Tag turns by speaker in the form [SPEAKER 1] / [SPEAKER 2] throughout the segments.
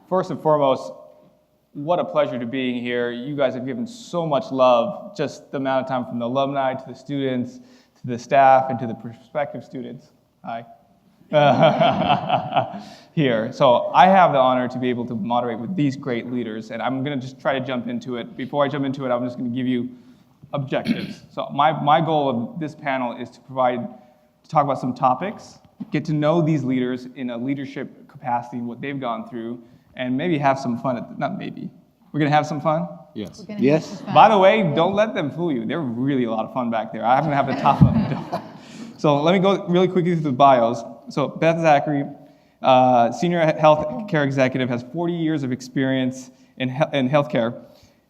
[SPEAKER 1] First and foremost, what a pleasure to be here. You guys have given so much love, just the amount of time from the alumni to the students, to the staff, and to the prospective students. Hi. Here. So I have the honor to be able to moderate with these great leaders, and I'm going to just try to jump into it. Before I jump into it, I'm just going to give you objectives. So my goal of this panel is to talk about some topics, get to know these leaders in a leadership capacity, what they've gone through, and maybe have some fun. Not maybe. We're going to have some fun?
[SPEAKER 2] Yes.
[SPEAKER 3] Yes.
[SPEAKER 1] By the way, don't let them fool you. They're really a lot of fun back there. I'm going to have to top them. So let me go really quickly through the bios. So Beth Zachary, senior health care executive, has 40 years of experience in healthcare,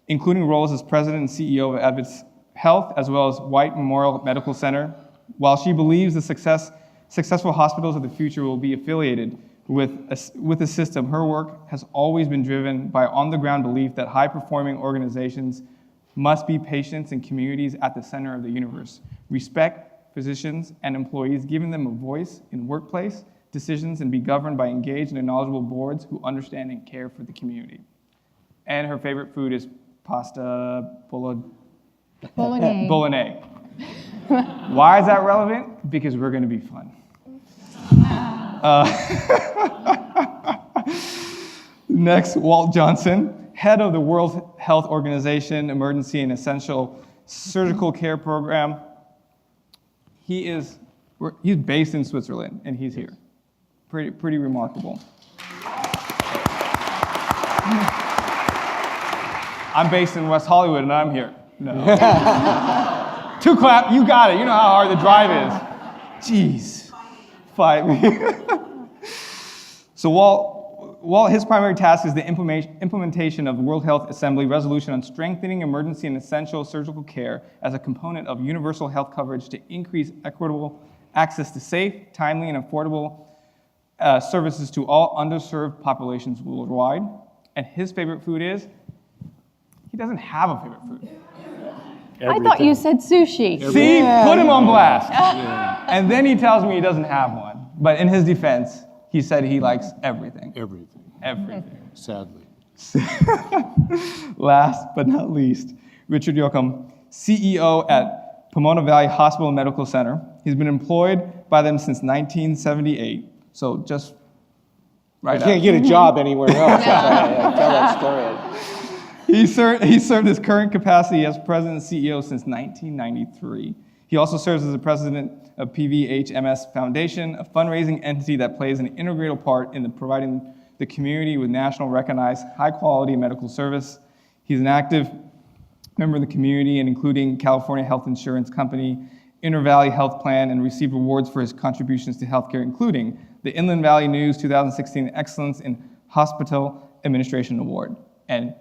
[SPEAKER 1] including roles as president and CEO of Adventist Health, as well as White Memorial Medical Center. While she believes the successful hospitals of the future will be affiliated with the system, her work has always been driven by on-the-ground belief that high-performing organizations must be patients and communities at the center of the universe. Respect physicians and employees, giving them a voice in workplace decisions, and be governed by engaged and knowledgeable boards who understand and care for the community. And her favorite food is pasta bolognese. Why is that relevant? Because we're going to be fun. Next, Walt Johnson, head of the World Health Organization Emergency and Essential Surgical Care Program. He's based in Switzerland, and he's here. Pretty remarkable. I'm based in West Hollywood, and I'm here. No. Two clap, you got it. You know how hard the drive is. Jeez. Fight me. So Walt, his primary task is the implementation of the World Health Assembly resolution on strengthening emergency and essential surgical care as a component of universal health coverage to increase equitable access to safe, timely, and affordable services to all underserved populations worldwide. And his favorite food is, he doesn't have a favorite food.
[SPEAKER 4] Everything. I thought you said sushi.
[SPEAKER 1] See, put him on blast. And then he tells me he doesn't have one. But in his defense, he said he likes everything. Everything.
[SPEAKER 2] Sadly.
[SPEAKER 1] Last but not least, Richard Yochum, CEO at Pomona Valley Hospital and Medical Center. He's been employed by them since 1978. So just right
[SPEAKER 3] I can't get a job anywhere else. Tell that story.
[SPEAKER 1] He served his current capacity as president and CEO since 1993. He also serves as the president of PVHMS Foundation, a fundraising entity that plays an integral part in providing the community with national recognized high-quality medical service. He's an active member of the community, and including California Health Insurance Company, Inter Valley Health Plan, and received awards for his contributions to healthcare, including the Inland Valley News 2016 Excellence in Hospital Administration Award. And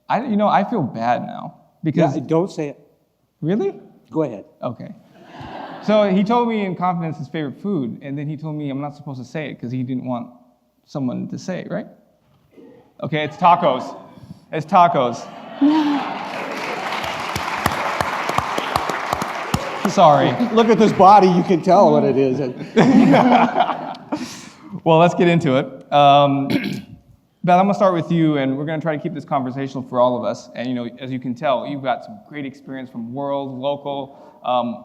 [SPEAKER 1] I feel bad now because...
[SPEAKER 3] Yeah, don't say it.
[SPEAKER 1] Really?
[SPEAKER 3] Go ahead.
[SPEAKER 1] Okay. So he told me in confidence his favorite food, and then he told me I'm not supposed to say it because he didn't want someone to say it, right? Okay, it's tacos. It's tacos. Sorry.
[SPEAKER 3] Look at this body, you can tell what it is.
[SPEAKER 1] Well, let's get into it. Beth, I'm going to start with you, and we're going to try to keep this conversational for all of us. And, as you can tell, you've got some great experience from world, local,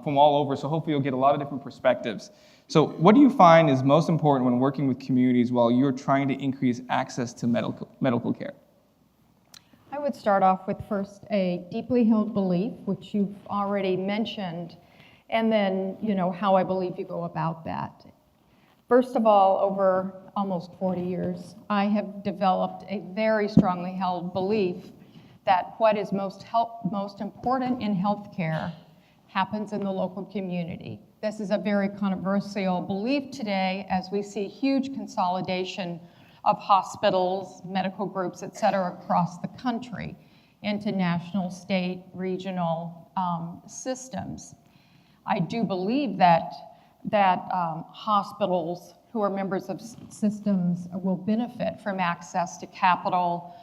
[SPEAKER 1] from all over, so hopefully you'll get a lot of different perspectives. So what do you find is most important when working with communities while you're trying to increase access to medical care?
[SPEAKER 4] I would start off with first a deeply held belief, which you've already mentioned, and then, how I believe you go about that. First of all, over almost 40 years, I have developed a very strongly held belief that what is most important in healthcare happens in the local community. This is a very controversial belief today as we see huge consolidation of hospitals, medical groups, et cetera, across the country into national, state, regional systems. I do believe that hospitals who are members of systems will benefit from access to capital,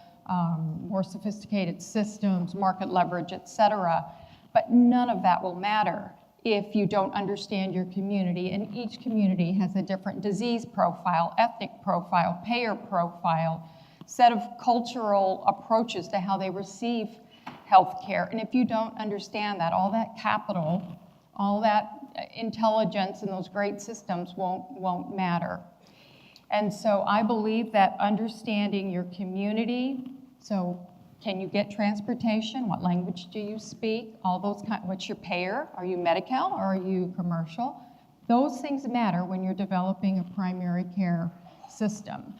[SPEAKER 4] more sophisticated systems, market leverage, et cetera. But none of that will matter if you don't understand your community, and each community has a different disease profile, ethnic profile, payer profile, set of cultural approaches to how they receive healthcare. And if you don't understand that, all that capital, all that intelligence and those great systems won't matter. And so I believe that understanding your community, so can you get transportation? What language do you speak? All those what's your payer? Are you Medi-Cal or are you commercial? Those things matter when you're developing a primary care system.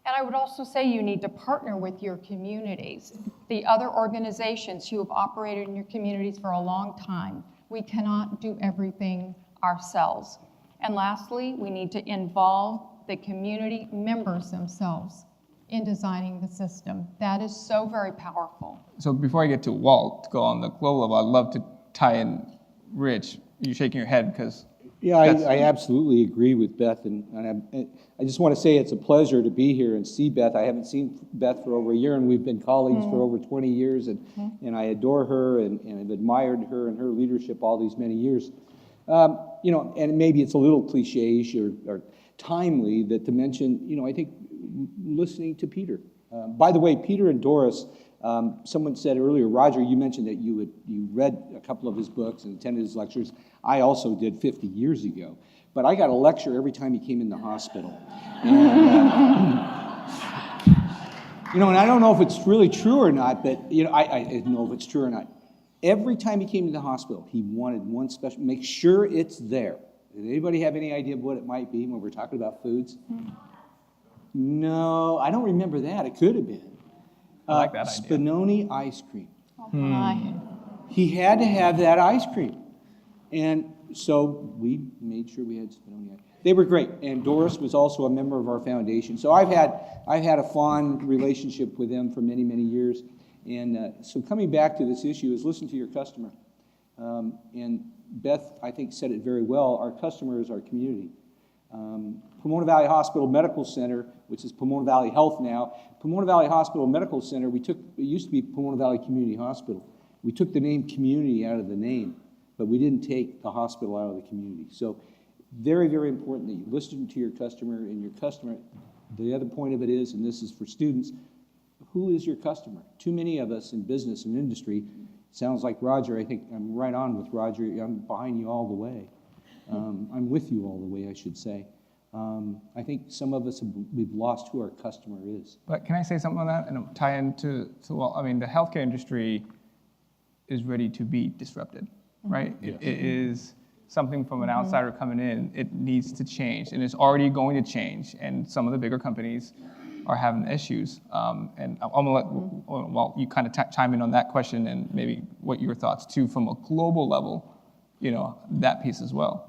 [SPEAKER 4] And I would also say you need to partner with your communities, the other organizations who have operated in your communities for a long time. We cannot do everything ourselves. And lastly, we need to involve the community members themselves in designing the system. That is so very powerful.
[SPEAKER 1] So before I get to Walt, to go on the global level, I'd love to tie in Rich. You're shaking your head because...
[SPEAKER 3] Yeah, I absolutely agree with Beth, and I just want to say it's a pleasure to be here and see Beth. I haven't seen Beth for over a year, and we've been colleagues for over 20 years, and I adore her, and I've admired her and her leadership all these many years. You know, and maybe it's a little cliche-ish or timely that to mention, you know, I think listening to Peter. By the way, Peter and Doris, someone said earlier, Roger, you mentioned that you read a couple of his books and attended his lectures. I also did 50 years ago. But I got a lecture every time he came in the hospital. And, you know, and I don't know if it's really true or not, but, you know, I don't know if it's true or not. Every time he came to the hospital, he wanted one special, make sure it's there. Did anybody have any idea of what it might be when we're talking about foods? No, I don't remember that. It could have been.
[SPEAKER 1] I like that idea.
[SPEAKER 3] Spinoni ice cream.
[SPEAKER 4] Oh my.
[SPEAKER 3] He had to have that ice cream. And so we made sure we had Spinoni ice. They were great. And Doris was also a member of our foundation. So I've had a fond relationship with them for many, many years. And so coming back to this issue is listen to your customer. And Beth, I think, said it very well. Our customer is our community. Pomona Valley Hospital Medical Center, which is Pomona Valley Health now. Pomona Valley Hospital Medical Center, it used to be Pomona Valley Community Hospital. We took the name community out of the name, but we didn't take the hospital out of the community. So very, very important that you listen to your customer, and your customer, the other point of it is, and this is for students, who is your customer? Too many of us in business and industry, sounds like Roger, I think I'm right on with Roger, I'm behind you all the way. I'm with you all the way, I should say. I think some of us, we've lost who our customer is.
[SPEAKER 1] But can I say something on that and tie into, well, I mean, the healthcare industry is ready to be disrupted, right? Yes. It is something from an outsider coming in, it needs to change, and it's already going to change, and some of the bigger companies are having issues. And I'm gonna let, well, you kind of chime in on that question and maybe what your thoughts too from a global level, you know, that piece as well.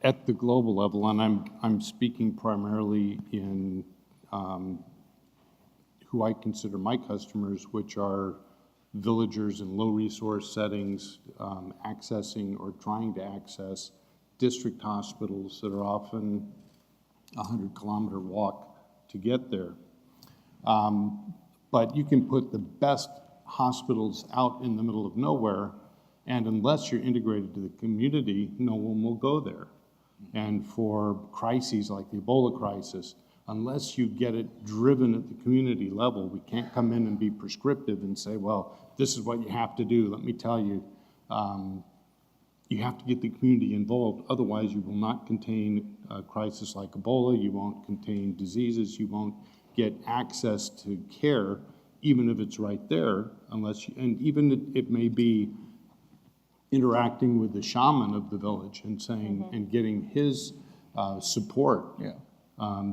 [SPEAKER 2] At the global level, and I'm speaking primarily in who I consider my customers, which are villagers in low resource settings, accessing or trying to access district hospitals that are often a 100-kilometer walk to get there. But you can put the best hospitals out in the middle of nowhere, and unless you're integrated to the community, no one will go there. And for crises like the Ebola crisis, unless you get it driven at the community level, we can't come in and be prescriptive and say, well, this is what you have to do. Let me tell you, you have to get the community involved. Otherwise, you will not contain a crisis like Ebola. You won't contain diseases. You won't get access to care, even if it's right there, unless you, and even it may be interacting with the shaman of the village and saying, and getting his support. Yeah.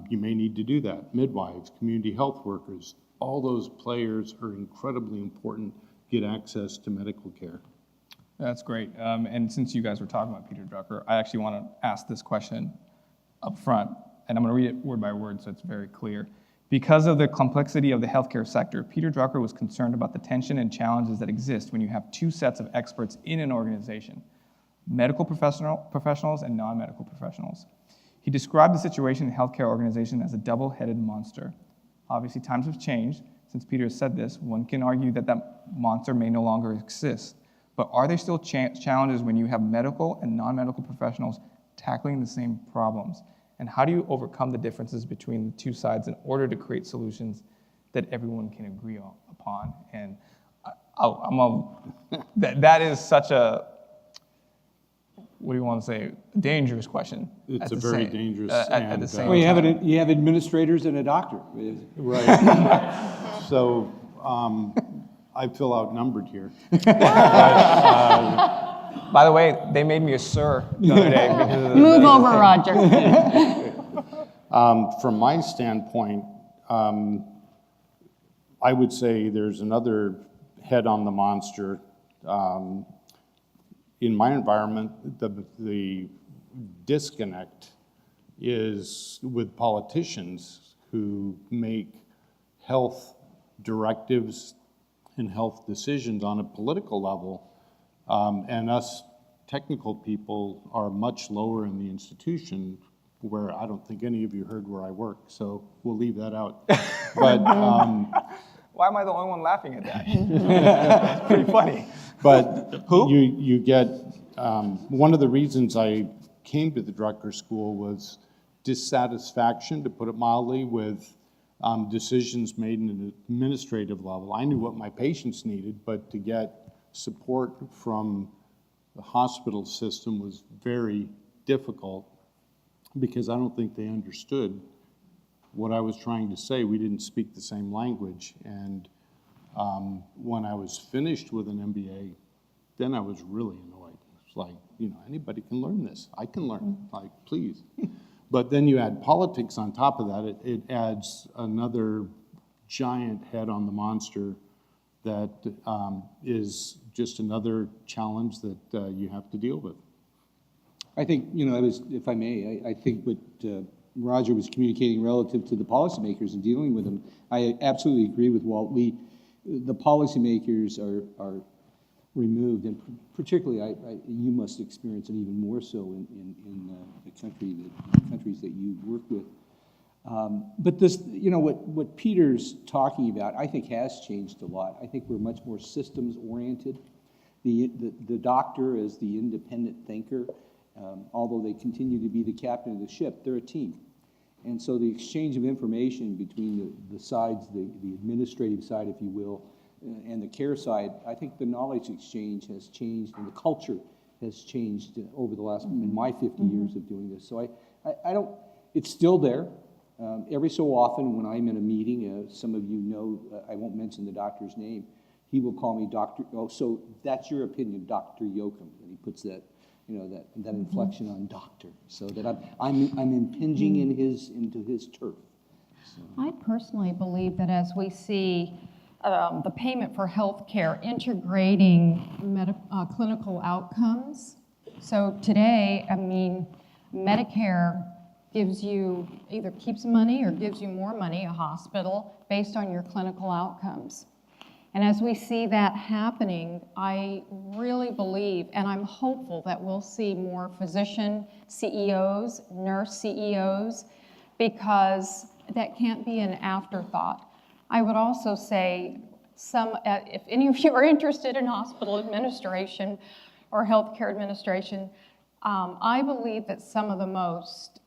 [SPEAKER 2] You may need to do that. Midwives, community health workers, all those players are incredibly important to get access to medical care.
[SPEAKER 1] That's great. And since you guys were talking about Peter Drucker, I actually want to ask this question up front, and I'm going to read it word by word so it's very clear. Because of the complexity of the healthcare sector, Peter Drucker was concerned about the tension and challenges that exist when you have two sets of experts in an organization, medical professionals and non-medical professionals. He described the situation in the healthcare organization as a double-headed monster. Obviously, times have changed. Since Peter has said this, one can argue that that monster may no longer exist. But are there still challenges when you have medical and non-medical professionals tackling the same problems? And how do you overcome the differences between the two sides in order to create solutions that everyone can agree upon. And that is such a, what do you want to say, dangerous question.
[SPEAKER 2] It's a very dangerous.
[SPEAKER 1] At the same
[SPEAKER 3] Well,
[SPEAKER 1] time.
[SPEAKER 3] you have administrators and a doctor.
[SPEAKER 2] Right. So I feel outnumbered here.
[SPEAKER 1] By the way, they made me a sir the other day because of
[SPEAKER 4] Move over, Roger.
[SPEAKER 2] From my standpoint, I would say there's another head on the monster. In my environment, the disconnect is with politicians who make health directives and health decisions on a political level, and us technical people are much lower in the institution, where I don't think any of you heard where I work, so we'll leave that out. But
[SPEAKER 1] why am I the only one laughing at that? It's pretty funny.
[SPEAKER 2] But you get, one of the reasons I came to the Drucker School was dissatisfaction, to put it mildly, with decisions made in an administrative level. I knew what my patients needed, but to get support from the hospital system was very difficult, because I don't think they understood what I was trying to say. We didn't speak the same language. And when I was finished with an MBA, then I was really annoyed. It's like, anybody can learn this. I can learn, like, please. But then you add politics on top of that. It adds another giant head on the monster that is just another challenge that you have to deal with.
[SPEAKER 3] I think, if I may, I think what Roger was communicating relative to the policymakers and dealing with them, I absolutely agree with Walt. The policymakers are removed, and particularly you must experience it even more so in the countries that you work with. But this, what Peter's talking about, I think has changed a lot. I think we're much more systems oriented. The doctor is the independent thinker. Although they continue to be the captain of the ship, they're a team. And so the exchange of information between the sides, the administrative side, if you will, and the care side, I think the knowledge exchange has changed, and the culture has changed over the last, in my 50 years of doing this. So I don't, it's still there. Every so often when I'm in a meeting, some of you know, I won't mention the doctor's name, he will call me Dr. Oh, so that's your opinion, Dr. Yochum, and he puts that, that inflection on doctor, so that I'm impinging into his turf. So.
[SPEAKER 4] I personally believe that as we see the payment for health care integrating clinical outcomes, so today, Medicare gives you, either keeps money or gives you more money, a hospital, based on your clinical outcomes. And as we see that happening, I really believe, and I'm hopeful, that we'll see more physician CEOs, nurse CEOs, because that can't be an afterthought. I would also say, if any of you are interested in hospital administration or healthcare administration, I believe that some of the most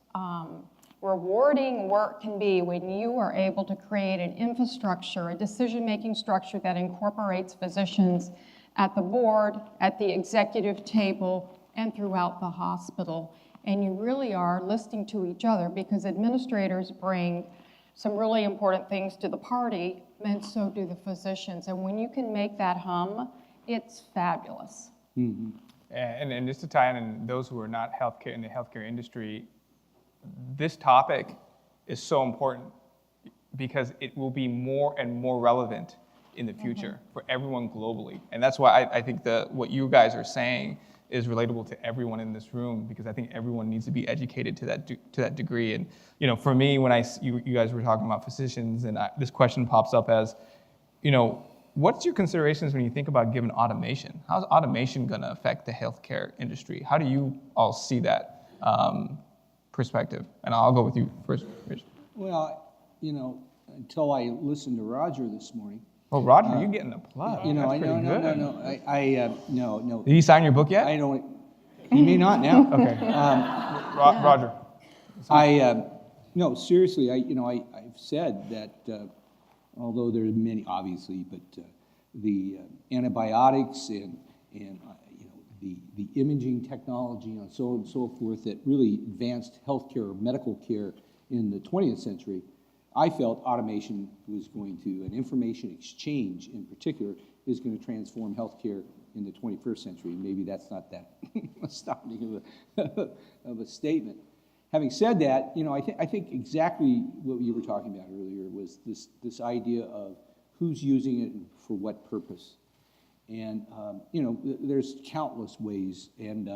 [SPEAKER 4] rewarding work can be when you are able to create an infrastructure, a decision-making structure that incorporates physicians at the board, at the executive table, and throughout the hospital. And you really are listening to each other, because administrators bring some really important things to the party, and so do the physicians. And when you can make that hum, it's fabulous.
[SPEAKER 3] Mm-hmm.
[SPEAKER 1] And just to tie in those who are not healthcare in the healthcare industry, this topic is so important because it will be more and more relevant in the future for everyone globally. And that's why I think what you guys are saying is relatable to everyone in this room, because I think everyone needs to be educated to that degree. And for me, when you guys were talking about physicians, and this question pops up as, what's your considerations when you think about giving automation? How's automation going to affect the healthcare industry? How do you all see that perspective? And I'll go with you first, Rich.
[SPEAKER 3] Well, until I listened to Roger this morning.
[SPEAKER 1] Oh, Roger, you're getting a plug.
[SPEAKER 3] I know.
[SPEAKER 1] No. Did he sign your book yet?
[SPEAKER 3] I don't. He may not now.
[SPEAKER 1] Okay. Roger.
[SPEAKER 3] No, seriously. I've said that although there are many, obviously, but the antibiotics and the imaging technology and so on and so forth that really advanced healthcare or medical care in the 20th century, I felt automation was going to, and information exchange in particular, is going to transform healthcare in the 21st century. Maybe that's not that astounding of a statement. Having said that, I think exactly what you were talking about earlier was this idea of who's using it and for what purpose. And, there's countless ways. And,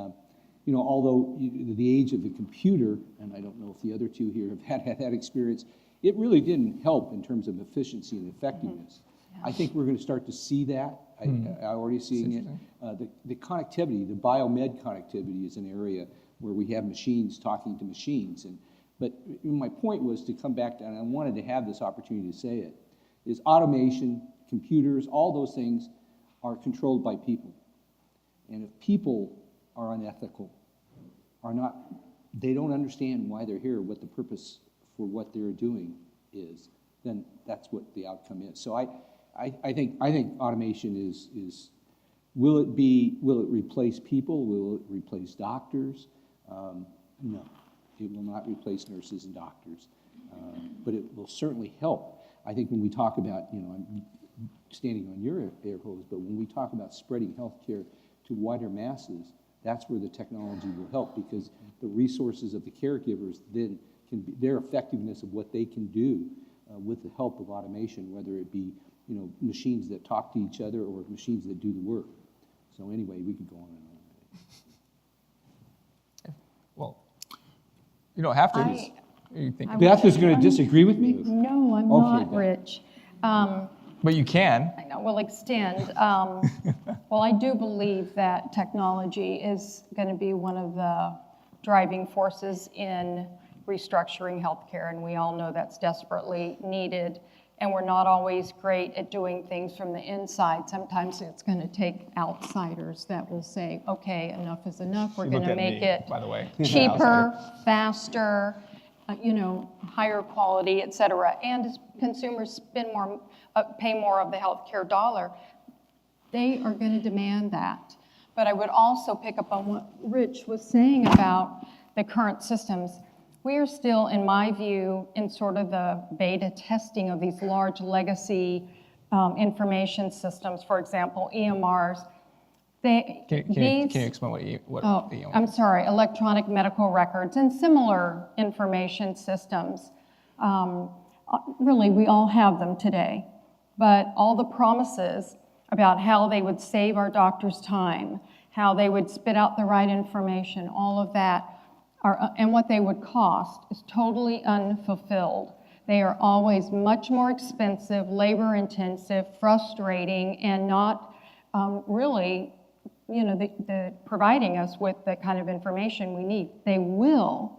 [SPEAKER 3] although the age of the computer, and I don't know if the other two here have had that experience, it really didn't help in terms of efficiency and effectiveness. I think we're going to start to see that. I'm already seeing it. The connectivity, the biomed connectivity is an area where we have machines talking to machines. But my point was to come back to, and I wanted to have this opportunity to say it, is automation, computers, all those things are controlled by people. And if people are unethical, they don't understand why they're here, what the purpose for what they're doing is, then that's what the outcome is. So I think automation is will it replace people? Will it replace doctors? No, it will not replace nurses and doctors, but it will certainly help. I think when we talk about, I'm standing on your air hose, but when we talk about spreading healthcare to wider masses, that's where the technology will help, because the resources of the caregivers then can be, their effectiveness of what they can do with the help of automation, whether it be machines that talk to each other or machines that do the work. So anyway, we could go on and on.
[SPEAKER 1] Well, you don't have to. You think,
[SPEAKER 3] Beth is going to disagree with me?
[SPEAKER 4] No, I'm
[SPEAKER 3] Okay,
[SPEAKER 4] not,
[SPEAKER 3] Beth.
[SPEAKER 4] Rich.
[SPEAKER 1] but you can.
[SPEAKER 4] I know, we'll extend. Well, I do believe that technology is going to be one of the driving forces in restructuring healthcare, and we all know that's desperately needed. And we're not always great at doing things from the inside. Sometimes it's going to take outsiders that will say, okay, enough is enough. We're
[SPEAKER 1] You
[SPEAKER 4] going
[SPEAKER 1] look
[SPEAKER 4] to
[SPEAKER 1] at
[SPEAKER 4] make
[SPEAKER 1] me,
[SPEAKER 4] it
[SPEAKER 1] by the way.
[SPEAKER 4] cheaper, faster, higher quality, et cetera. And as consumers pay more of the healthcare dollar, they are going to demand that. But I would also pick up on what Rich was saying about the current systems. We are still, in my view, in sort of the beta testing of these large legacy information systems. For example, EMRs.
[SPEAKER 1] Can you explain what EMR?
[SPEAKER 4] I'm sorry, electronic medical records and similar information systems. Really, we all have them today. But all the promises about how they would save our doctors time, how they would spit out the right information, all of that, and what they would cost is totally unfulfilled. They are always much more expensive, labor-intensive, frustrating, and not really, providing us with the kind of information we need. They will,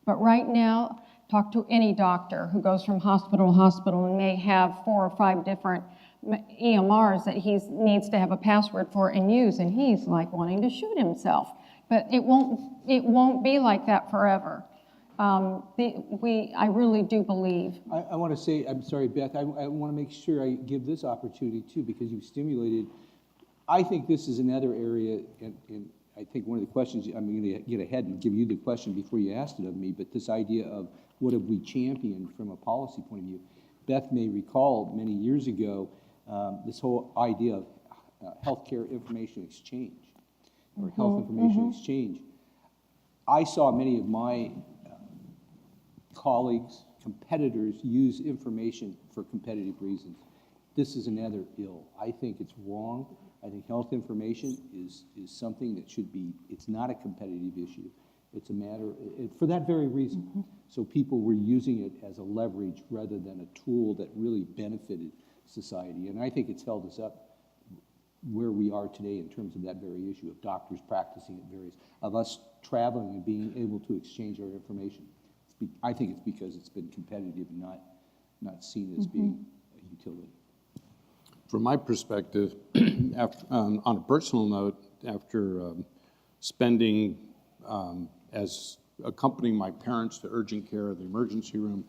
[SPEAKER 4] but right now, talk to any doctor who goes from hospital to hospital and may have 4 or 5 different EMRs that he needs to have a password for and use, and he's like wanting to shoot himself. But it won't be like that forever. I really do believe.
[SPEAKER 3] I want to say, I'm sorry, Beth, I want to make sure I give this opportunity too, because you've stimulated. I think this is another area, and I think one of the questions, I'm going to get ahead and give you the question before you asked it of me, but this idea of what have we championed from a policy point of view. Beth may recall many years ago this whole idea of healthcare information exchange, or health information exchange. I saw many of my colleagues, competitors, use information for competitive reasons. This is another ill. I think it's wrong. I think health information is something that should be, it's not a competitive issue. It's a matter, for that very reason. So people were using it as a leverage rather than a tool that really benefited society. And I think it's held us up where we are today in terms of that very issue of doctors practicing at various, of us traveling and being able to exchange our information. I think it's because it's been competitive and not seen as being a utility.
[SPEAKER 2] From my perspective, on a personal note, after spending as accompanying my parents to urgent care or the emergency room,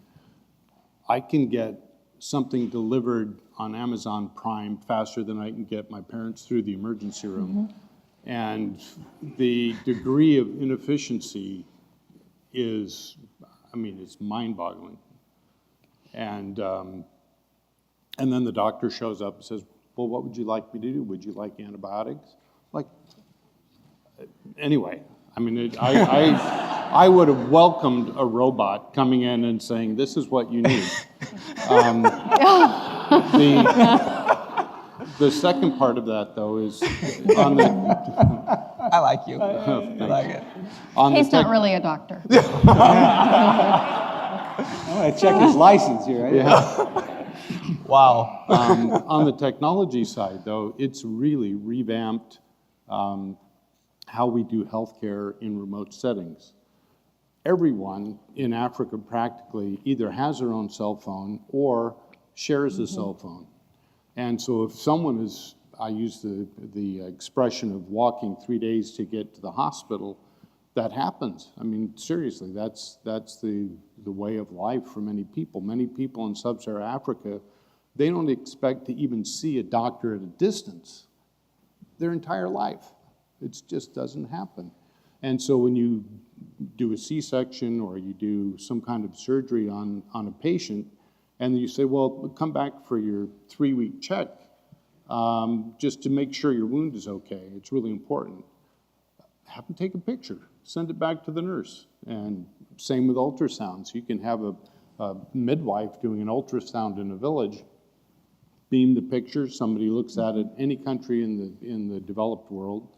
[SPEAKER 2] I can get something delivered on Amazon Prime faster than I can get my parents through the emergency room. And the degree of inefficiency is, I mean, it's mind-boggling. And then the doctor shows up and says, well, what would you like me to do? Would you like antibiotics? Like, anyway, I mean, I would have welcomed a robot coming in and saying, this is what you need. The second part of that, though, is on the...
[SPEAKER 1] I like you. I like it.
[SPEAKER 4] He's not really a doctor.
[SPEAKER 3] I'm gonna check his license here.
[SPEAKER 1] Wow.
[SPEAKER 2] On the technology side, though, it's really revamped how we do healthcare in remote settings. Everyone in Africa practically either has their own cell phone or shares a cell phone. And so if someone is, I use the expression of walking 3 days to get to the hospital, that happens. I mean, seriously, that's the way of life for many people. Many people in sub-Saharan Africa, they don't expect to even see a doctor at a distance their entire life. It just doesn't happen. And so when you do a C-section or you do some kind of surgery on a patient, and you say, well, come back for your 3-week check, just to make sure your wound is okay. It's really important. Have them take a picture, send it back to the nurse. And same with ultrasounds. You can have a midwife doing an ultrasound in a village, beam the picture, somebody looks at it, any country in the developed world,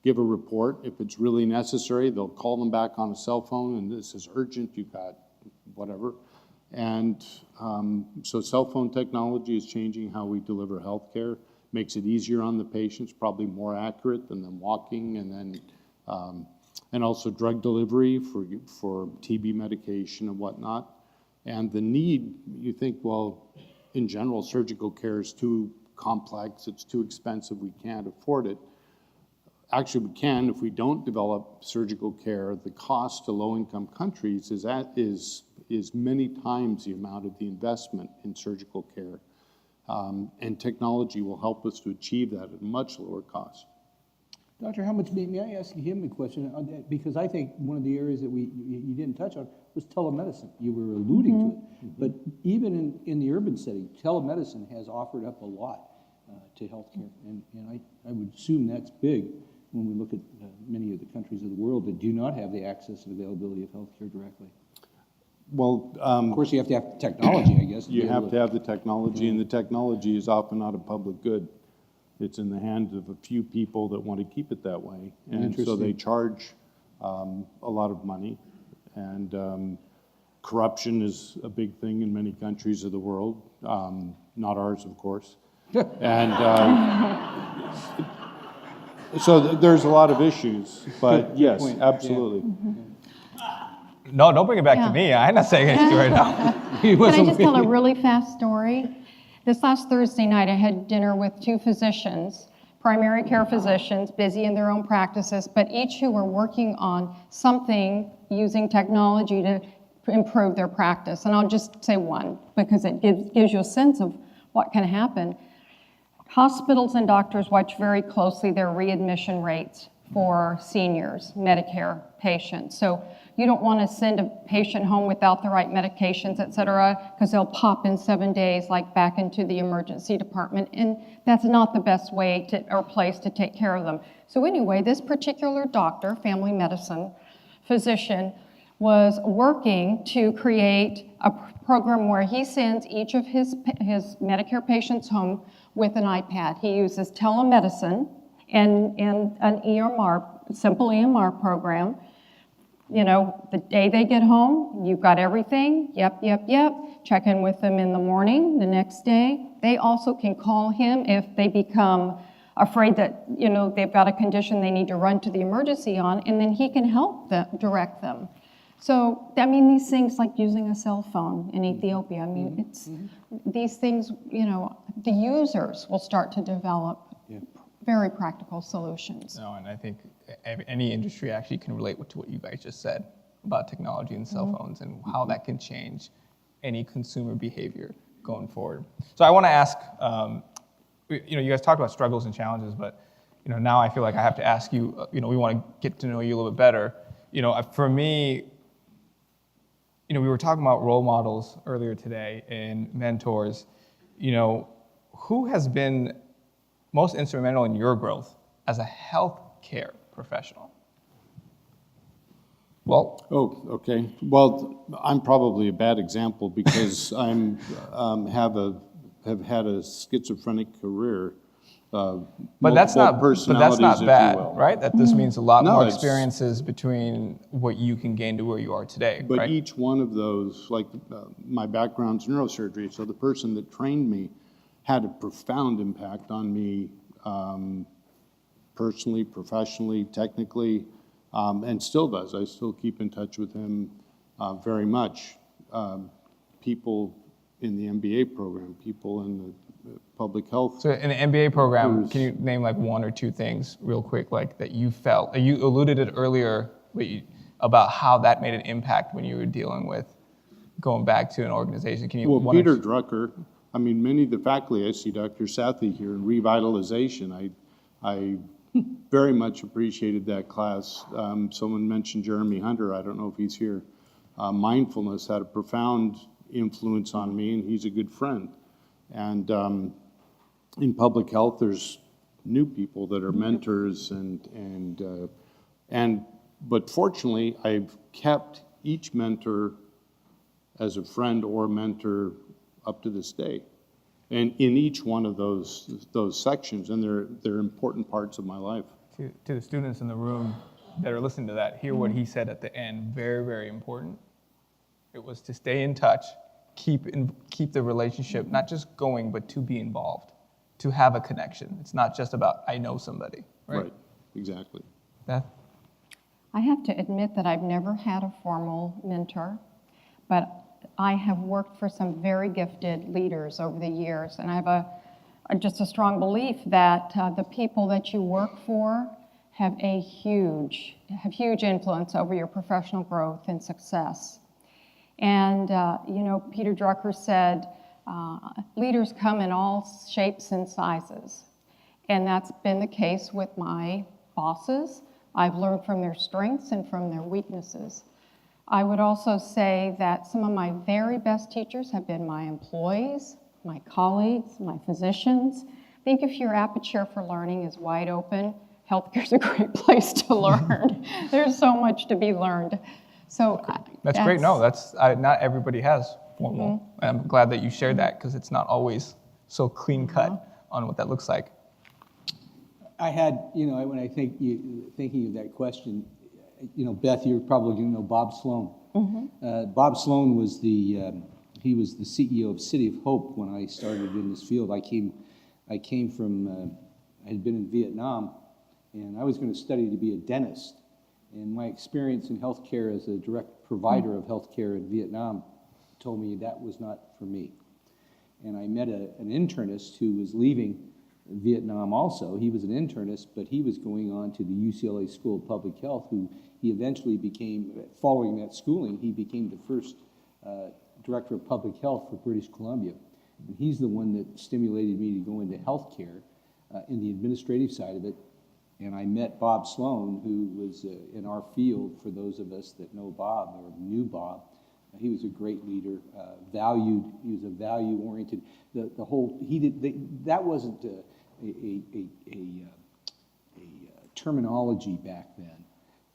[SPEAKER 2] give a report. If it's really necessary, they'll call them back on a cell phone, and this is urgent, you've got whatever. And so cell phone technology is changing how we deliver healthcare, makes it easier on the patients, probably more accurate than them walking, and then and also drug delivery for TB medication and whatnot. And the need, you think, well, in general, surgical care is too complex, it's too expensive, we can't afford it. Actually, we can if we don't develop surgical care. The cost to low-income countries is many times the amount of the investment in surgical care. And technology will help us to achieve that at a much lower cost.
[SPEAKER 3] Dr. Helmut, may I ask him a question on that? Because I think one of the areas that you didn't touch on was telemedicine. You were alluding to it. But even in the urban setting, telemedicine has offered up a lot to healthcare. And I would assume that's big when we look at many of the countries of the world that do not have the access and availability of healthcare directly.
[SPEAKER 2] Well,
[SPEAKER 3] of course, you have to have technology, I guess.
[SPEAKER 2] you have to have the technology, and the technology is often not a public good. It's in the hands of a few people that want to keep it that way. And so they charge a lot of money. And corruption is a big thing in many countries of the world, not ours, of course. And so there's a lot of issues, but yes, absolutely.
[SPEAKER 1] No, don't bring it back to me. I'm not saying anything right now.
[SPEAKER 4] Can I just tell a really fast story? This last Thursday night, I had dinner with 2 physicians, primary care physicians, busy in their own practices, but each who were working on something using technology to improve their practice. And I'll just say one, because it gives you a sense of what can happen. Hospitals and doctors watch very closely their readmission rates for seniors, Medicare patients. So you don't want to send a patient home without the right medications, et cetera, because they'll pop in 7 days, like back into the emergency department, and that's not the best way or place to take care of them. So anyway, this particular doctor, family medicine physician, was working to create a program where he sends each of his Medicare patients home with an iPad. He uses telemedicine and an EMR, simple EMR program. You know, the day they get home, you've got everything, yep. Check in with them in the morning, the next day. They also can call him if they become afraid that, you know, they've got a condition they need to run to the emergency on, and then he can help them, direct them. So, I mean, these things like using a cell phone in Ethiopia, I mean, these things, you know, the users will start to develop very practical solutions.
[SPEAKER 1] No, and I think any industry actually can relate to what you guys just said about technology and cell phones and how that can change any consumer behavior. going forward. So I want to ask, you guys talked about struggles and challenges, but now I feel like I have to ask you, we want to get to know you a little bit better. For me, we were talking about role models earlier today and mentors. Who has been most instrumental in your growth as a healthcare professional? Well,
[SPEAKER 2] Oh, okay. Well, I'm probably a bad example because have had a schizophrenic career.
[SPEAKER 1] but that's not
[SPEAKER 2] personalities, if
[SPEAKER 1] bad,
[SPEAKER 2] you will.
[SPEAKER 1] right? That this means a lot
[SPEAKER 2] No,
[SPEAKER 1] more
[SPEAKER 2] it's-
[SPEAKER 1] experiences between what you can gain to where you are today,
[SPEAKER 2] But
[SPEAKER 1] right?
[SPEAKER 2] each one of those, like my background's neurosurgery, so the person that trained me had a profound impact on me personally, professionally, technically, and still does. I still keep in touch with him very much. People in the MBA program, people in the public health.
[SPEAKER 1] So in the MBA program, can you name like one or two things real quick, like that you felt? You alluded it earlier about how that made an impact when you were dealing with going back to an organization. Can you?
[SPEAKER 2] Well, Peter Drucker, many of the faculty, I see Dr. Sathi here in revitalization. I very much appreciated that class. Someone mentioned Jeremy Hunter. I don't know if he's here. Mindfulness had a profound influence on me, and he's a good friend. And in public health, there's new people that are mentors, but fortunately, I've kept each mentor as a friend or mentor up to this day, and in each one of those sections, and they're important parts of my life.
[SPEAKER 1] To the students in the room that are listening to that, hear what he said at the end. Very, very important. It was to stay in touch, keep the relationship not just going, but to be involved, to have a connection. It's not just about I know somebody, right?
[SPEAKER 2] Exactly.
[SPEAKER 1] Beth?
[SPEAKER 4] I have to admit that I've never had a formal mentor, but I have worked for some very gifted leaders over the years, and I have just a strong belief that the people that you work for have huge influence over your professional growth and success. And Peter Drucker said, leaders come in all shapes and sizes, and that's been the case with my bosses. I've learned from their strengths and from their weaknesses. I would also say that some of my very best teachers have been my employees, my colleagues, my physicians. I think if your aperture for learning is wide open, healthcare's a great place to learn. There's so much to be learned. So
[SPEAKER 1] That's great. No, not everybody has formal. I'm glad that you shared that because it's not always so clean cut on what that looks like.
[SPEAKER 3] I had, when I thinking of that question, Beth, you're probably going to know Bob Sloan. Bob Sloan was he was the CEO of City of Hope when I started in this field. I came from, I had been in Vietnam, and I was going to study to be a dentist. And my experience in healthcare as a direct provider of healthcare in Vietnam told me that was not for me. And I met an internist who was leaving Vietnam also. He was an internist, but he was going on to the UCLA School of Public Health, who he eventually became, following that schooling, he became the first director of public health for British Columbia. And he's the one that stimulated me to go into healthcare in the administrative side of it. And I met Bob Sloan, who was in our field, for those of us that know Bob or knew Bob. He was a great leader, valued. He was a value-oriented. That wasn't a terminology back then,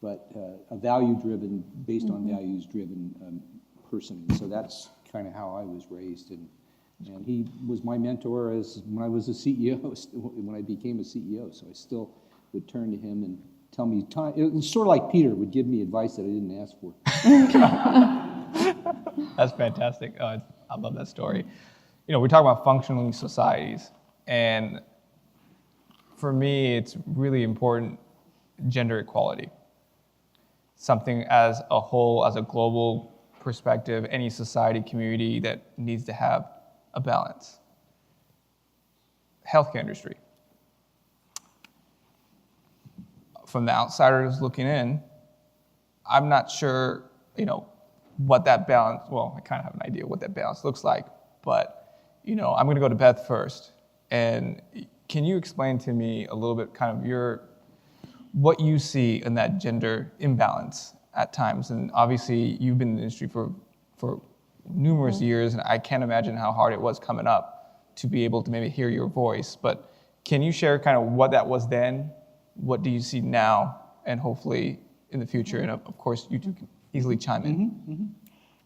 [SPEAKER 3] but a value-driven, based on values-driven person. And so that's kind of how I was raised. And he was my mentor when I was a CEO, when I became a CEO. So I still would turn to him and tell me, it was sort of like Peter would give me advice that I didn't ask for.
[SPEAKER 1] That's fantastic. I love that story. We talk about functioning societies, and for me, it's really important, gender equality. Something as a whole, as a global perspective, any society, community that needs to have a balance. Healthcare industry. From the outsiders looking in, I'm not sure, what that balance, well, I kind of have an idea what that balance looks like, but I'm going to go to Beth first. And can you explain to me a little bit kind of what you see in that gender imbalance at times? And obviously, you've been in the industry for numerous years, and I can't imagine how hard it was coming up to be able to maybe hear your voice. But can you share kind of what that was then? What do you see now? And hopefully in the future, and of course, you two can easily chime in.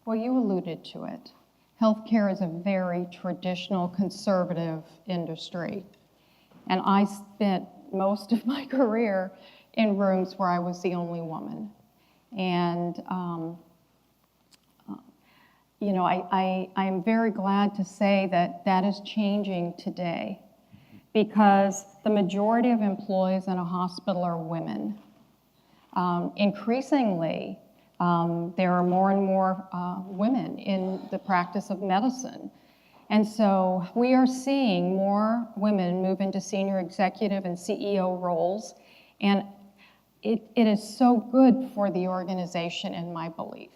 [SPEAKER 4] Well, you alluded to it. Healthcare is a very traditional, conservative industry. And I spent most of my career in rooms where I was the only woman. And, I'm very glad to say that that is changing today, because the majority of employees in a hospital are women. Increasingly, there are more and more women in the practice of medicine. And so we are seeing more women move into senior executive and CEO roles. And it is so good for the organization, in my belief,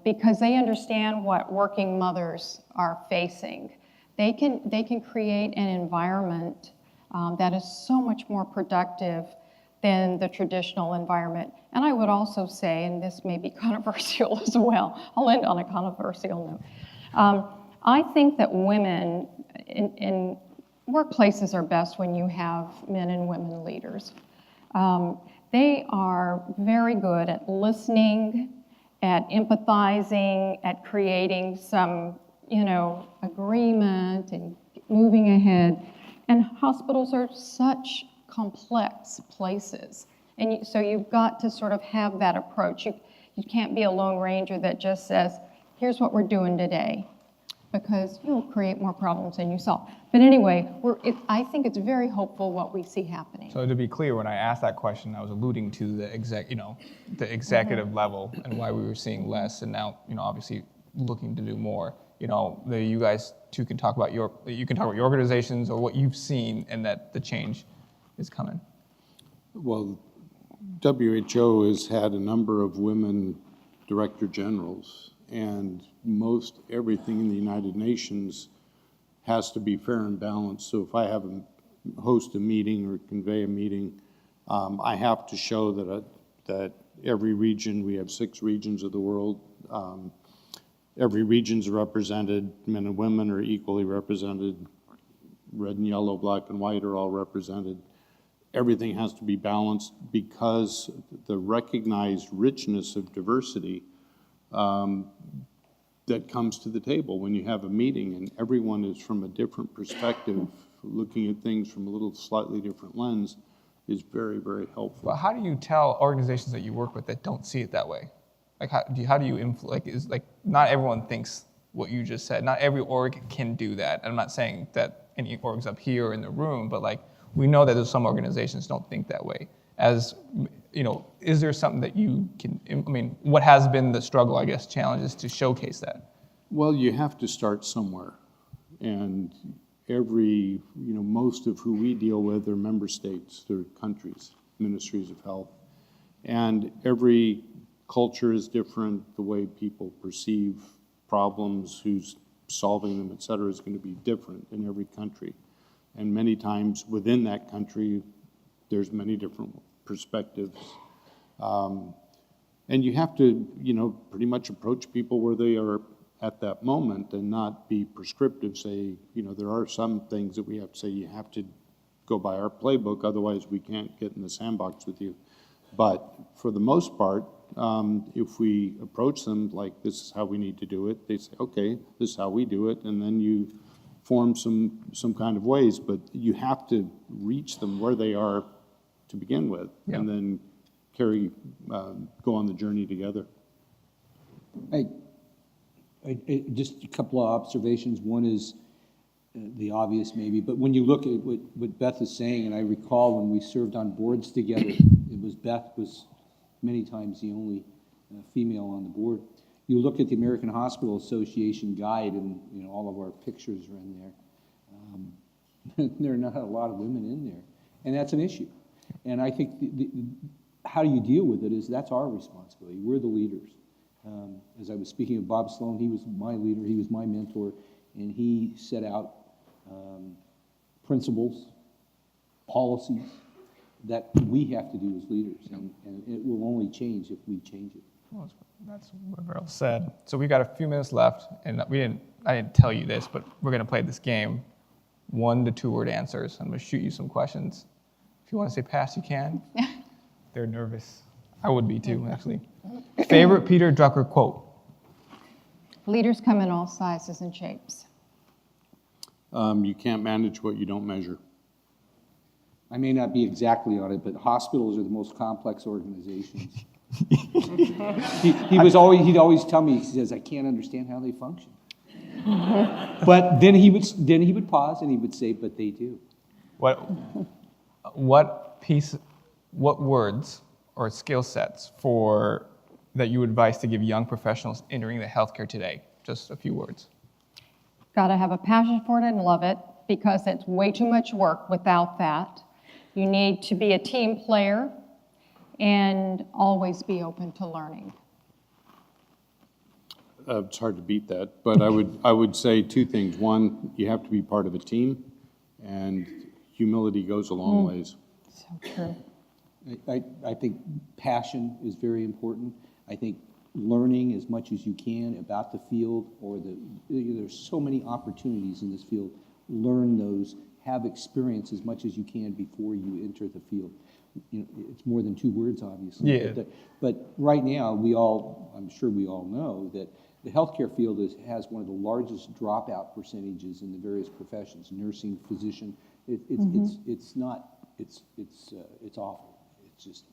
[SPEAKER 4] because they understand what working mothers are facing. They can create an environment that is so much more productive than the traditional environment. And I would also say, and this may be controversial as well, I'll end on a controversial note. I think that women in workplaces are best when you have men and women leaders. They are very good at listening, at empathizing, at creating some, agreement and moving ahead. And hospitals are such complex places. And so you've got to sort of have that approach. You can't be a Lone Ranger that just says, here's what we're doing today, because you'll create more problems than you solve. But anyway, I think it's very hopeful what we see happening.
[SPEAKER 1] So to be clear, when I asked that question, I was alluding to the executive level and why we were seeing less, and now, obviously looking to do more. You guys two can talk about your organizations or what you've seen, and that the change is coming.
[SPEAKER 2] Well, WHO has had a number of women director generals, and most everything in the United Nations has to be fair and balanced. So if I have host a meeting or convey a meeting, I have to show that every region, we have 6 regions of the world, every region's represented, men and women are equally represented, red and yellow, black and white are all represented. Everything has to be balanced, because the recognized richness of diversity that comes to the table when you have a meeting and everyone is from a different perspective, looking at things from a little slightly different lens, is very, very helpful.
[SPEAKER 1] But how do you tell organizations that you work with that don't see it that way? Like how do you influence? Not everyone thinks what you just said. Not every org can do that. I'm not saying that any orgs up here or in the room, but we know that there's some organizations don't think that way. As is there something that you can? What has been the struggle? I guess challenges to showcase that.
[SPEAKER 2] Well, you have to start somewhere, and most of who we deal with are member states, they're countries, ministries of health, and every culture is different. The way people perceive problems, who's solving them, et cetera, is going to be different in every country. And many times within that country, there's many different perspectives. And you have to, pretty much approach people where they are at that moment and not be prescriptive, say, there are some things that we have to say, you have to go by our playbook, otherwise we can't get in the sandbox with you. But for the most part, if we approach them like this is how we need to do it, they say, okay, this is how we do it, and then you form some kind of ways, but you have to reach them where they are to begin with, and then go on the journey together.
[SPEAKER 3] Just a couple of observations. One is the obvious maybe, but when you look at what Beth is saying, and I recall when we served on boards together, Beth was many times the only female on the board. You look at the American Hospital Association guide, and all of our pictures are in there. There are not a lot of women in there, and that's an issue. And I think how you deal with it is that's our responsibility. We're the leaders. As I was speaking of Bob Sloan, he was my leader. He was my mentor. and he set out principles, policies that we have to do as leaders, and it will only change if we change it.
[SPEAKER 1] Well, that's what Earl said. So we've got a few minutes left, and I didn't tell you this, but we're going to play this game, 1 to 2 word answers. I'm going to shoot you some questions. If you want to say pass, you can. They're nervous. I would be too, actually. Favorite Peter Drucker quote?
[SPEAKER 4] Leaders come in all sizes and shapes.
[SPEAKER 2] You can't manage what you don't measure.
[SPEAKER 3] I may not be exactly on it, but hospitals are the most complex organizations. He'd always tell me, he says, I can't understand how they function. But then he would pause and he would say, but they do.
[SPEAKER 1] What words or skill sets that you would advise to give young professionals entering the healthcare today? Just a few words.
[SPEAKER 4] Got to have a passion for it and love it, because it's way too much work without that. You need to be a team player and always be open to learning.
[SPEAKER 2] It's hard to beat that, but I would say 2 things. One, you have to be part of a team, and humility goes a long ways.
[SPEAKER 4] So true.
[SPEAKER 3] I think passion is very important. I think learning as much as you can about the field, there's so many opportunities in this field. Learn those, have experience as much as you can before you enter the field. It's more than 2 words, obviously.
[SPEAKER 1] Yeah.
[SPEAKER 3] But right now, I'm sure we all know that the healthcare field has one of the largest dropout percentages in the various professions, nursing, physician. It's awful. It's just,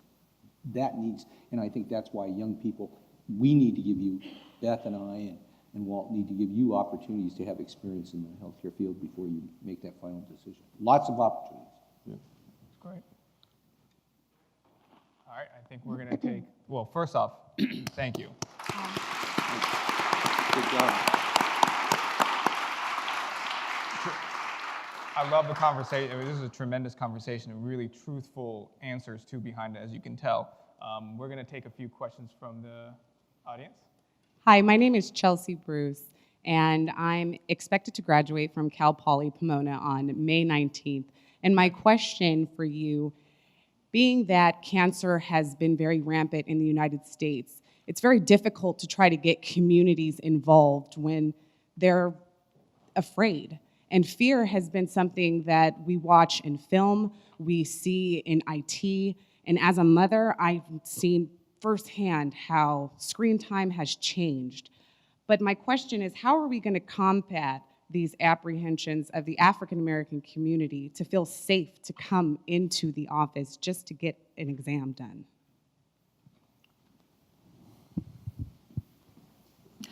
[SPEAKER 3] that needs, and I think that's why young people, we need to give you, Beth and I and Walt need to give you opportunities to have experience in the healthcare field before you make that final decision. Lots of opportunities.
[SPEAKER 2] Yeah.
[SPEAKER 1] That's great. All right, I think we're going to take, well, first off, thank you.
[SPEAKER 3] Good job.
[SPEAKER 1] I love the conversation. This is a tremendous conversation and really truthful answers too behind it, as you can tell. We're going to take a few questions from the audience.
[SPEAKER 5] Hi, my name is Chelsea Bruce, and I'm expected to graduate from Cal Poly Pomona on May 19th. And my question for you, being that cancer has been very rampant in the United States, it's very difficult to try to get communities involved when they're afraid. And fear has been something that we watch in film, we see in IT, and as a mother, I've seen firsthand how screen time has changed. But my question is, how are we going to combat these apprehensions of the African American community to feel safe to come into the office just to get an exam done?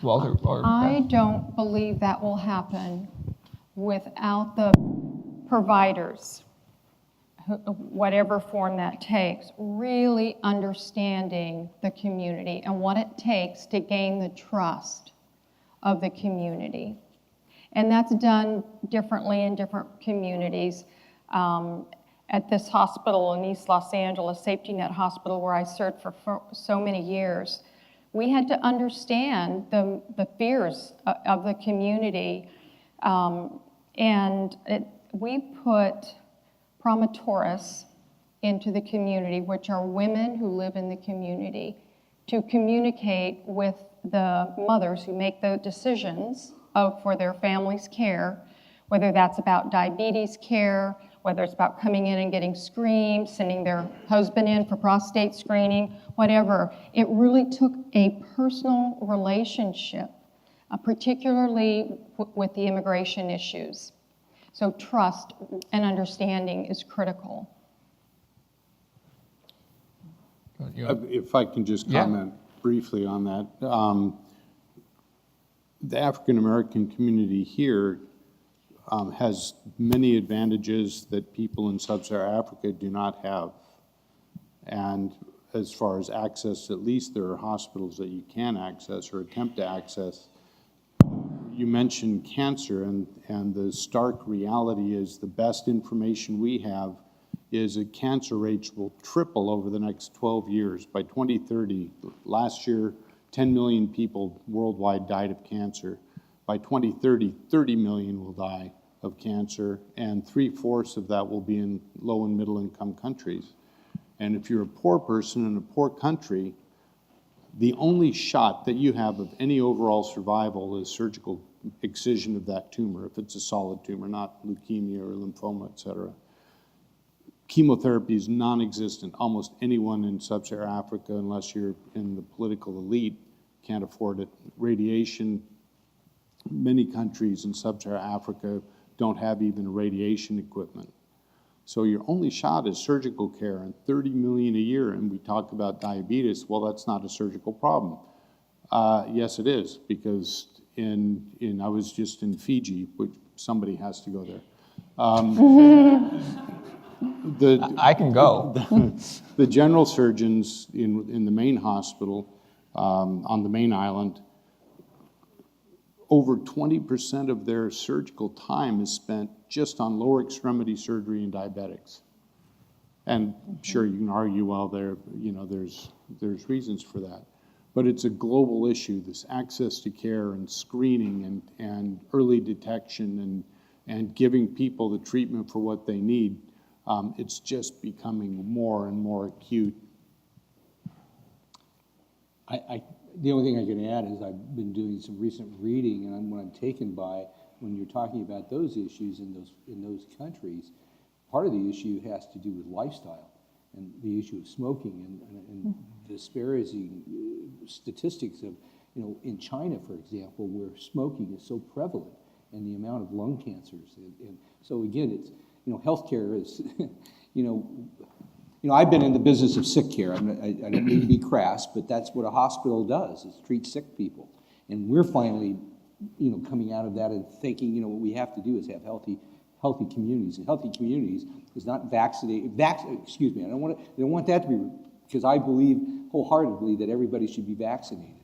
[SPEAKER 1] Walter, or
[SPEAKER 4] I don't believe that will happen without the providers, whatever form that takes, really understanding the community and what it takes to gain the trust of the community. And that's done differently in different communities. At this hospital in East Los Angeles, Safety Net Hospital, where I served for so many years, we had to understand the fears of the community. We put promotorists into the community, which are women who live in the community, to communicate with the mothers who make the decisions for their family's care, whether that's about diabetes care, whether it's about coming in and getting screened, sending their husband in for prostate screening, whatever. It really took a personal relationship, particularly with the immigration issues. So trust and understanding is critical.
[SPEAKER 2] If I can just comment briefly on that. The African American community here has many advantages that people in sub-Saharan Africa do not have. And as far as access, at least there are hospitals that you can access or attempt to access. You mentioned cancer, and the stark reality is the best information we have is that cancer rates will triple over the next 12 years. By 2030, last year, 10 million people worldwide died of cancer. By 2030, 30 million will die of cancer, and 3/4 of that will be in low and middle income countries. And if you're a poor person in a poor country, the only shot that you have of any overall survival is surgical excision of that tumor, if it's a solid tumor, not leukemia or lymphoma, et cetera. Chemotherapy is non-existent. Almost anyone in sub-Saharan Africa, unless you're in the political elite, can't afford it. Radiation, many countries in sub-Saharan Africa don't have even radiation equipment. So your only shot is surgical care, and 30 million a year, and we talk about diabetes. Well, that's not a surgical problem. Yes, it is, because I was just in Fiji, which somebody has to go there.
[SPEAKER 1] I can go.
[SPEAKER 2] The general surgeons in the main hospital on the main island, over 20% of their surgical time is spent just on lower extremity surgery in diabetics. And sure, you can argue, well, there's reasons for that. But it's a global issue, this access to care and screening and early detection and giving people the treatment for what they need. It's just becoming more and more acute.
[SPEAKER 3] The only thing I can add is I've been doing some recent reading, and what I'm taken by when you're talking about those issues in those countries, part of the issue has to do with lifestyle and the issue of smoking and disparaging statistics of, in China, for example, where smoking is so prevalent and the amount of lung cancers. And so again, it's, healthcare is, I've been in the business of sick care. I don't mean to be crass, but that's what a hospital does, is treat sick people. And we're finally, coming out of that and thinking, what we have to do is have healthy communities. And healthy communities is not vaccinate. Excuse me. I don't want that to be, because I believe wholeheartedly that everybody should be vaccinated.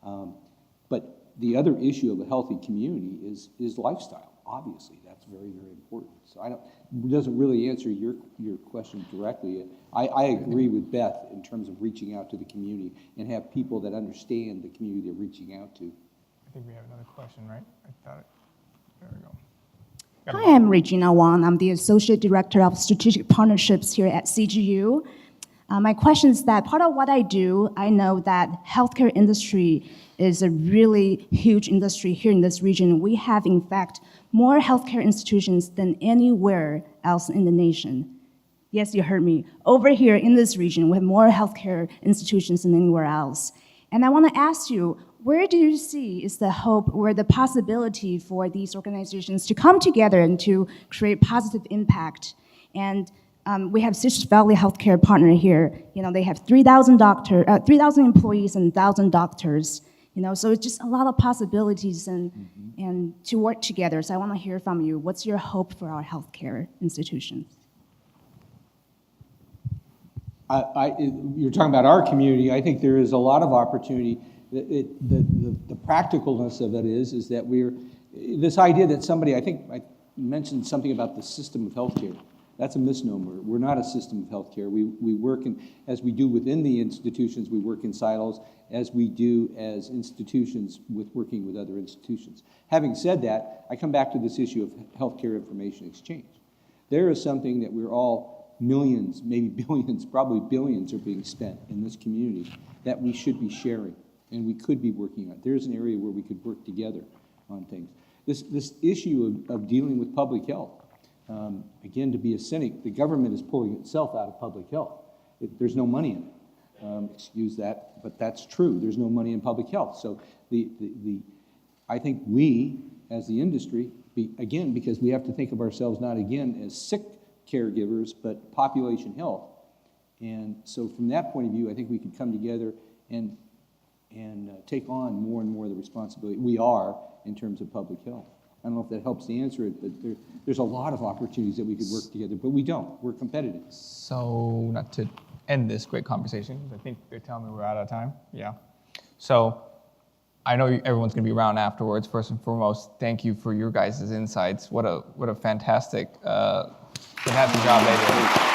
[SPEAKER 3] But the other issue of a healthy community is lifestyle. Obviously, that's very, very important. So it doesn't really answer your question directly. I agree with Beth in terms of reaching out to the community and have people that understand the community they're reaching out to.
[SPEAKER 1] I think we have another question, right? There we go.
[SPEAKER 6] Hi, I'm Regina Wang. I'm the Associate Director of Strategic Partnerships here at CGU. My question is that part of what I do, I know that healthcare industry is a really huge industry here in this region. We have, in fact, more healthcare institutions than anywhere else in the nation. Yes, you heard me. Over here in this region, we have more healthcare institutions than anywhere else. And I want to ask you, where do you see is the hope or the possibility for these organizations to come together and to create positive impact? And we have Citrus Valley Healthcare Partner here. They have 3,000 employees and 1,000 doctors. So it's just a lot of possibilities and to work together. So I want to hear from you. What's your hope for our healthcare institutions?
[SPEAKER 3] You're talking about our community. I think there is a lot of opportunity. The practicalness of it is that this idea that somebody, I think I mentioned something about the system of healthcare. That's a misnomer. We're not a system of healthcare. We work as we do within the institutions, we work in silos, as we do as institutions working with other institutions. Having said that, I come back to this issue of healthcare information exchange. There is something that we're all millions, maybe billions, probably billions are being spent in this community that we should be sharing and we could be working on. There's an area where we could work together on things. This issue of dealing with public health. Again, to be a cynic, the government is pulling itself out of public health. There's no money in it. Excuse that, but that's true. There's no money in public health. So I think we, as the industry, again, because we have to think of ourselves not again as sick caregivers, but population health. And so from that point of view, I think we could come together and take on more and more of the responsibility we are in terms of public health. I don't know if that helps to answer it, but there's a lot of opportunities that we could work together, but we don't. We're competitive.
[SPEAKER 1] So not to end this great conversation, because I think they're telling me we're out of time. Yeah. So I know everyone's going to be around afterwards. First and foremost, thank you for your guys' insights. What a fantastic job they did.